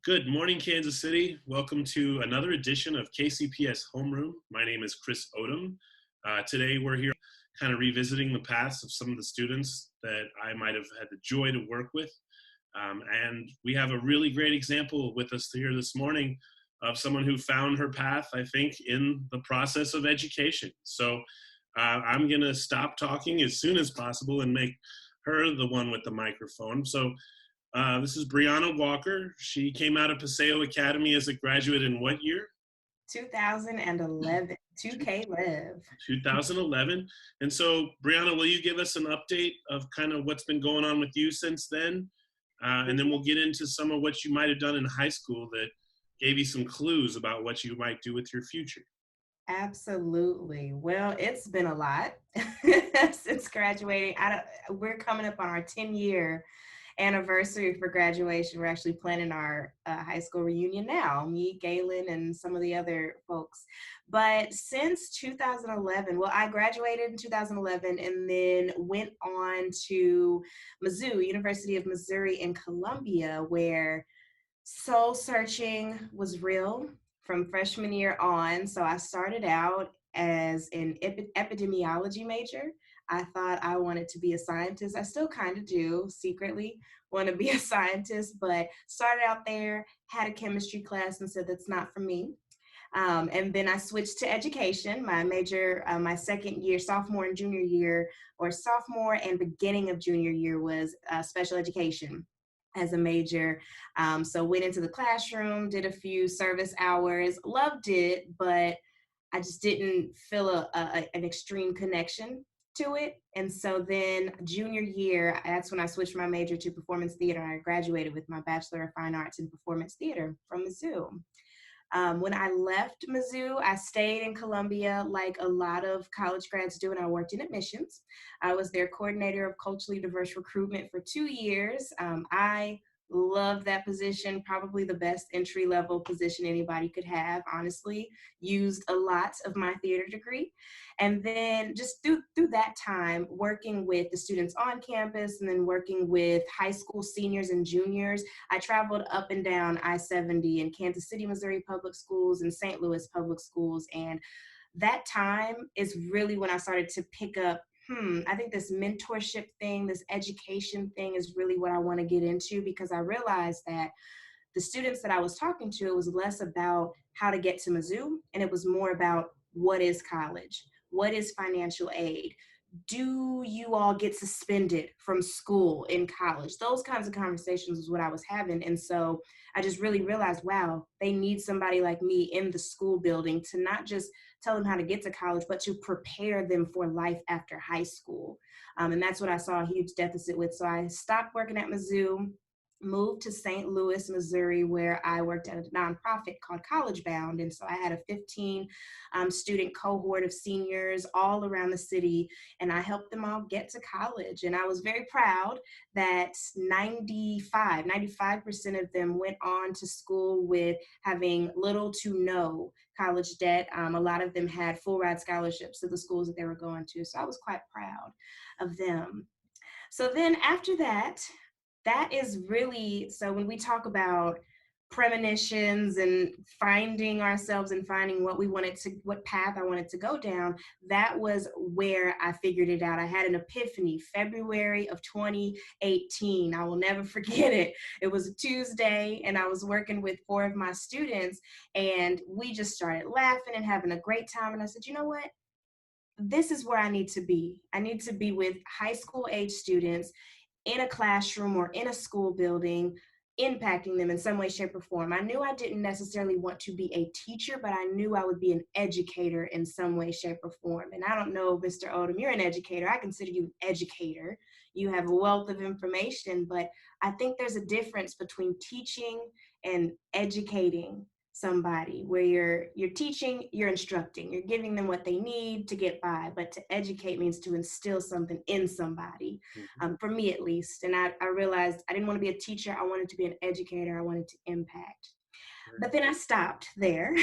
Good morning, Kansas City. Welcome to another edition of KCPS Homeroom. My name is Chris Odam. Today we're here kind of revisiting the paths of some of the students that I might have had the joy to work with. And we have a really great example with us here this morning of someone who found her path, I think, in the process of education. So I'm gonna stop talking as soon as possible and make her the one with the microphone. So this is Breonna Walker. She came out of Paseo Academy as a graduate in what year? 2011, 2K Live. 2011. And so, Breonna, will you give us an update of kind of what's been going on with you since then? And then we'll get into some of what you might have done in high school that gave you some clues about what you might do with your future. Absolutely. Well, it's been a lot since graduating. We're coming up on our 10-year anniversary for graduation. We're actually planning our high school reunion now, me, Galen, and some of the other folks. But since 2011, well, I graduated in 2011 and then went on to Mizzou, University of Missouri in Columbia, where soul searching was real from freshman year on. So I started out as an epidemiology major. I thought I wanted to be a scientist. I still kind of do secretly want to be a scientist, but started out there, had a chemistry class and said that's not for me. And then I switched to education. My major, my second year, sophomore and junior year, or sophomore and beginning of junior year was special education as a major. So went into the classroom, did a few service hours, loved it, but I just didn't feel an extreme connection to it. And so then junior year, that's when I switched my major to performance theater. And I graduated with my Bachelor of Fine Arts in Performance Theater from Mizzou. When I left Mizzou, I stayed in Columbia like a lot of college grads do, and I worked in admissions. I was their coordinator of culturally diverse recruitment for 2 years. I loved that position, probably the best entry-level position anybody could have, honestly. Used a lot of my theater degree. And then just through that time, working with the students on campus and then working with high school seniors and juniors, I traveled up and down I-70 in Kansas City, Missouri public schools and St. Louis public schools. And that time is really when I started to pick up, I think this mentorship thing, this education thing is really what I want to get into, because I realized that the students that I was talking to, it was less about how to get to Mizzou, and it was more about what is college? What is financial aid? Do you all get suspended from school in college? Those kinds of conversations is what I was having. And so I just really realized, wow, they need somebody like me in the school building to not just tell them how to get to college, but to prepare them for life after high school. And that's what I saw a huge deficit with. So I stopped working at Mizzou, moved to St. Louis, Missouri, where I worked at a nonprofit called College Bound. And so I had a 15 student cohort of seniors all around the city, and I helped them all get to college. And I was very proud that 95% of them went on to school with having little to no college debt. A lot of them had full ride scholarships to the schools that they were going to. So I was quite proud of them. So then after that, that is really, so when we talk about premonitions and finding ourselves and finding what path I wanted to go down, that was where I figured it out. I had an epiphany, February of 2018. I will never forget it. It was a Tuesday and I was working with 4 of my students, and we just started laughing and having a great time. And I said, you know what? This is where I need to be. I need to be with high school age students in a classroom or in a school building, impacting them in some way, shape, or form. I knew I didn't necessarily want to be a teacher, but I knew I would be an educator in some way, shape, or form. And I don't know, Mr. Odom, you're an educator. I consider you an educator. You have a wealth of information, but I think there's a difference between teaching and educating somebody, where you're teaching, you're instructing, you're giving them what they need to get by, but to educate means to instill something in somebody, for me at least. And I realized I didn't want to be a teacher. I wanted to be an educator. I wanted to impact. But then I stopped there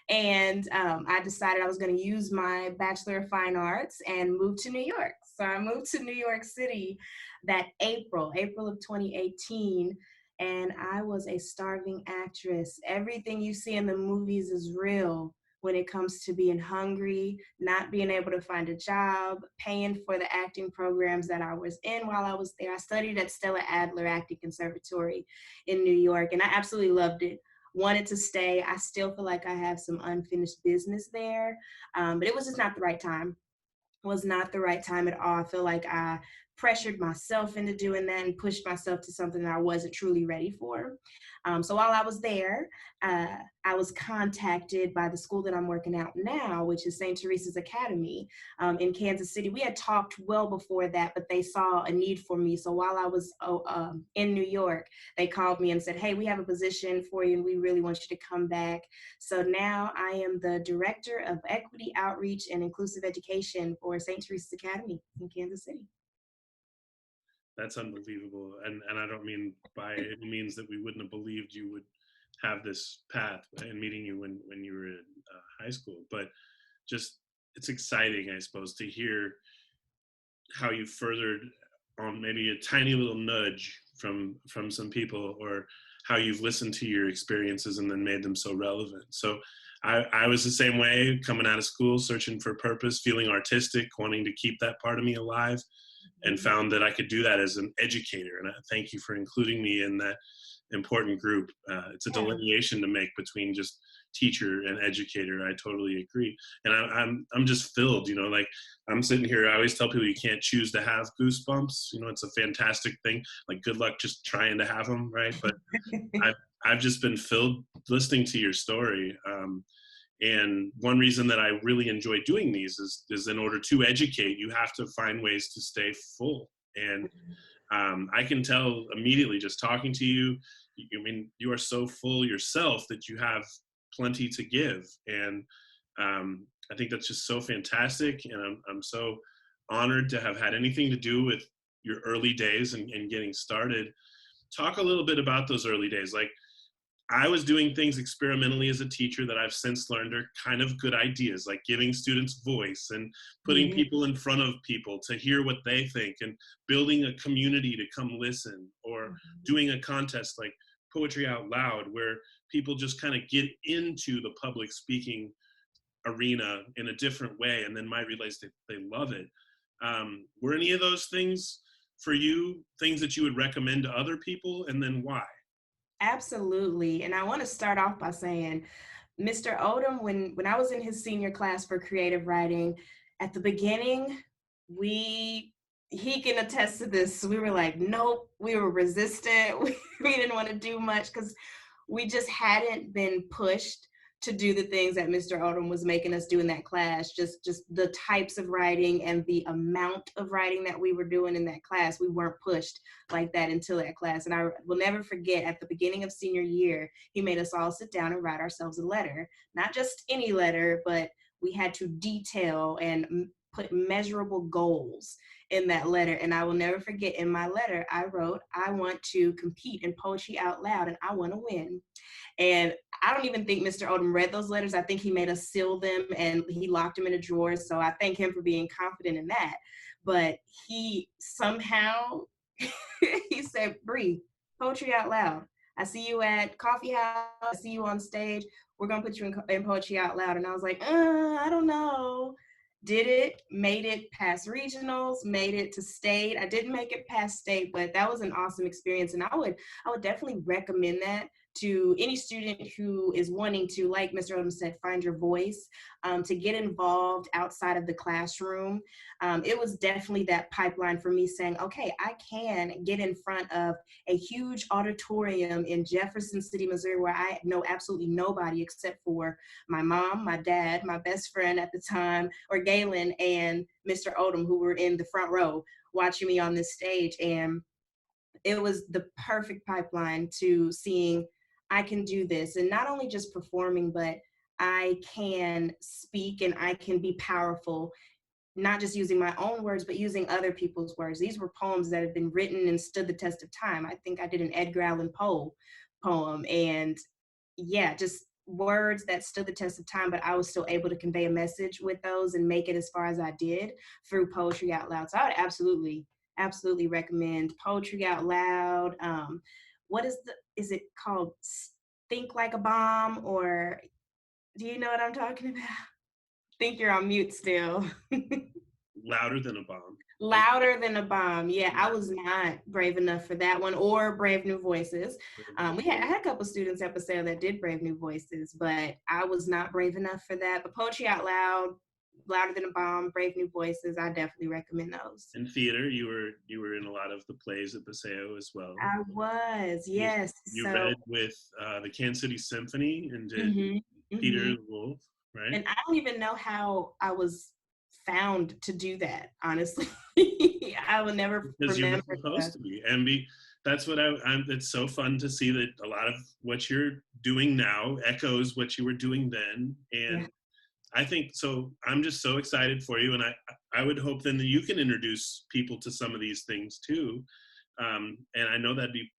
and I decided I was going to use my Bachelor of Fine Arts and move to New York. So I moved to New York City that April of 2018. and I was a starving actress. Everything you see in the movies is real when it comes to being hungry, not being able to find a job, paying for the acting programs that I was in while I was there. I studied at Stella Adler Acting Conservatory in New York, and I absolutely loved it. Wanted to stay. I still feel like I have some unfinished business there, but it was just not the right time. Was not the right time at all. I feel like I pressured myself into doing that and pushed myself to something that I wasn't truly ready for. So while I was there, I was contacted by the school that I'm working out now, which is St. Teresa's Academy in Kansas City. We had talked well before that, but they saw a need for me. So while I was in New York, they called me and said, "Hey, we have a position for you and we really want you to come back." So now I am the Director of Equity Outreach and Inclusive Education for St. Teresa's Academy in Kansas City. That's unbelievable. And I don't mean by any means that we wouldn't have believed you would have this path and meeting you when you were in high school, but just it's exciting, I suppose, to hear how you furthered on maybe a tiny little nudge from some people, or how you've listened to your experiences and then made them so relevant. So I was the same way, coming out of school, searching for purpose, feeling artistic, wanting to keep that part of me alive, and found that I could do that as an educator. And I thank you for including me in that important group. It's a Yeah, delineation to make between just teacher and educator. I totally agree, and I'm just filled. Like I'm sitting here. I always tell people you can't choose to have goosebumps. It's a fantastic thing. Like good luck just trying to have them, right? But I've I've just been filled listening to your story. And one reason that I really enjoy doing these is in order to educate, you have to find ways to stay full. And I can tell immediately just talking to you, I mean, you are so full yourself that you have plenty to give. And I think that's just so fantastic. And I'm so honored to have had anything to do with your early days and getting started. Talk a little bit about those early days. Like, I was doing things experimentally as a teacher that I've since learned are kind of good ideas, like giving students voice and putting yeah, people in front of people to hear what they think, and building a community to come listen, or doing a contest like Poetry Out Loud, where people just kind of get into the public speaking arena in a different way and then might realize they love it. Were any of those things for you things that you would recommend to other people, and then why? absolutely. And I want to start off by saying, Mr. Odom, when I was in his senior class for creative writing, at the beginning, we he can attest to this. We were like, nope, we were resistant. We didn't want to do much because we just hadn't been pushed to do the things that Mr. Odom was making us do in that class. Just the types of writing and the amount of writing that we were doing in that class. We weren't pushed like that until that class. And I will never forget, at the beginning of senior year, he made us all sit down and write ourselves a letter. Not just any letter, but we had to detail and put measurable goals in that letter. And I will never forget, in my letter, I wrote, I want to compete in Poetry Out Loud and I want to win. And I don't even think Mr. Odom read those letters. I think he made us seal them and he locked them in a drawer. So I thank him for being confident in that. But he somehow he said, "Bree, Poetry Out Loud. I see you at Coffee House. I see you on stage. We're gonna put you in Poetry Out Loud." And I was like, I don't know. Did it, made it past regionals, made it to state. I didn't make it past state, but that was an awesome experience. And I would definitely recommend that to any student who is wanting to, like Mr. Odom said, find your voice, to get involved outside of the classroom. It was definitely that pipeline for me saying, okay, I can get in front of a huge auditorium in Jefferson City, Missouri, where I know absolutely nobody except for my mom, my dad, my best friend at the time, or Galen and Mr. Odom, who were in the front row watching me on this stage. And it was the perfect pipeline to seeing I can do this. And not only just performing, but I can speak and I can be powerful, not just using my own words, but using other people's words. These were poems that have been written and stood the test of time. I think I did an Edgar Allan Poe poem, and yeah, just words that stood the test of time, but I was still able to convey a message with those and make it as far as I did through Poetry Out Loud. So I would absolutely, absolutely recommend Poetry Out Loud. what is it called? Think like a bomb, or do you know what I'm talking about? Think you're on mute still. Louder than a bomb. Louder than a bomb. Yeah, I Yeah. was not brave enough for that one, or Brave New Voices. I had a couple students at Paseo that did Brave New Voices, but I was not brave enough for that. But Poetry Out Loud, Louder Than a Bomb, Brave New Voices, I definitely recommend those. In theater, you were in a lot of the plays at Paseo as well. I was, You yes. you So, read with the Kansas City Symphony and did hmm Peter hmm the Wolf, right? and I don't even know how I was found to do that, honestly. I will never Because you were remember supposed the, to be, and that's what it's so fun to see that a lot of what you're doing now echoes what you were doing then. yeah. And I think so. I'm just so excited for you, and I would hope then that you can introduce people to some of these things too. And I know that'd be,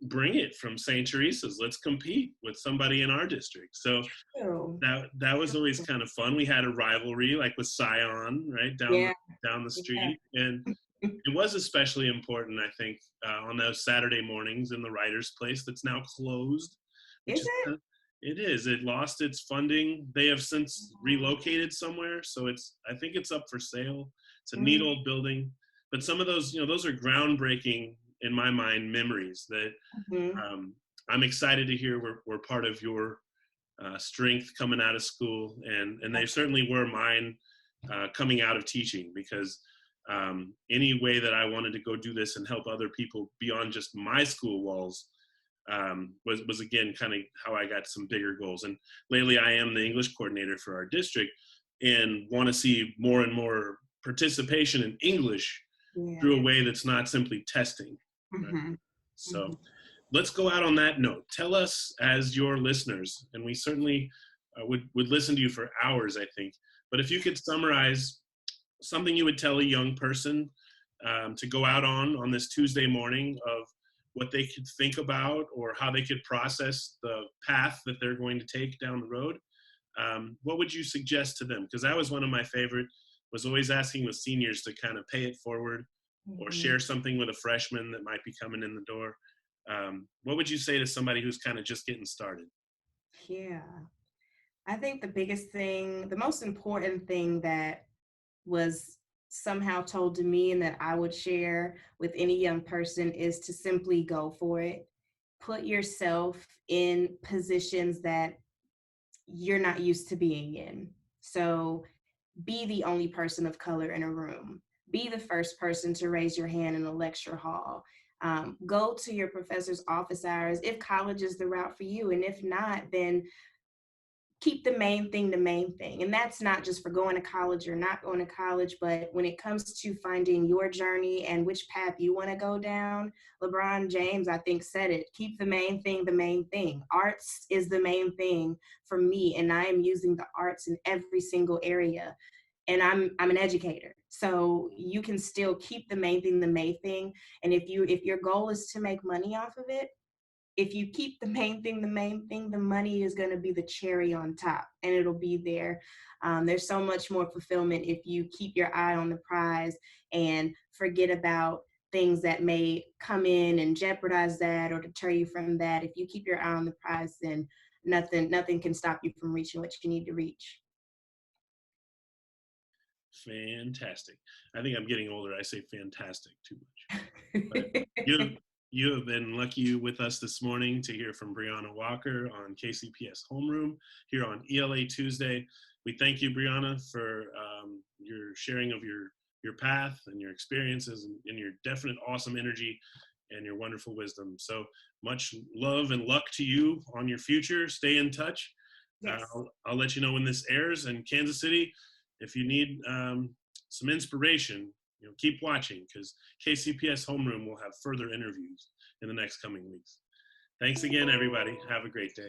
bring it from St. Teresa's. Let's compete with somebody in our district. So True. that was always kind of fun. We had a rivalry like with Scion, right Yeah, down the yeah. street, and it was especially important, I think, on those Saturday mornings in the Writers' Place that's now closed, which Is is it? it is. It lost its funding. They have since relocated somewhere, so I think it's up for sale. It's a neat Mm-hmm. old building, but some of those, those are groundbreaking in my mind memories that um, I'm excited to hear we're part of your strength coming out of school, and they certainly were mine coming out of teaching, because any way that I wanted to go do this and help other people beyond just my school walls was again kind of how I got some bigger goals. And lately, I am the English coordinator for our district, and want to see more and more participation in English Yeah. through a way that's not simply testing. Right? Mm-hmm. So let's go out on that note. Tell us, as your listeners, and we certainly would listen to you for hours, I think. But if you could summarize something you would tell a young person to go out on this Tuesday morning, of what they could think about or how they could process the path that they're going to take down the road, what would you suggest to them? Because that was one of my favorite, was always asking with seniors to kind of pay it forward or Mm-hmm. share something with a freshman that might be coming in the door. What would you say to somebody who's kind of just getting started? Yeah. I think the biggest thing, the most important thing that was somehow told to me and that I would share with any young person is to simply go for it. Put yourself in positions that you're not used to being in. So be the only person of color in a room. Be the first person to raise your hand in a lecture hall. Go to your professor's office hours if college is the route for you. And if not, then keep the main thing the main thing. And that's not just for going to college or not going to college, but when it comes to finding your journey and which path you want to go down, LeBron James, I think, said it: keep the main thing the main thing. Arts is the main thing for me, and I am using the arts in every single area. And I'm an educator, so you can still keep the main thing the main thing. And if your goal is to make money off of it, if you keep the main thing the main thing, the money is going to be the cherry on top, and it'll be there. There's so much more fulfillment if you keep your eye on the prize and forget about things that may come in and jeopardize that or deter you from that. If you keep your eye on the prize, then nothing can stop you from reaching what you need to reach. Fantastic. I think I'm getting older. I say fantastic too much. But you have been lucky with us this morning to hear from Breonna Walker on KCPS Homeroom here on ELA Tuesday. We thank you, Breonna, for your sharing of your path and your experiences, and your definite awesome energy and your wonderful wisdom. So much love and luck to you on your future. Stay in touch. Yes. I'll let you know when this airs. In Kansas City, if you need some inspiration, keep watching, because KCPS Homeroom will have further interviews in the next coming weeks. Thanks again, everybody. Have a great day.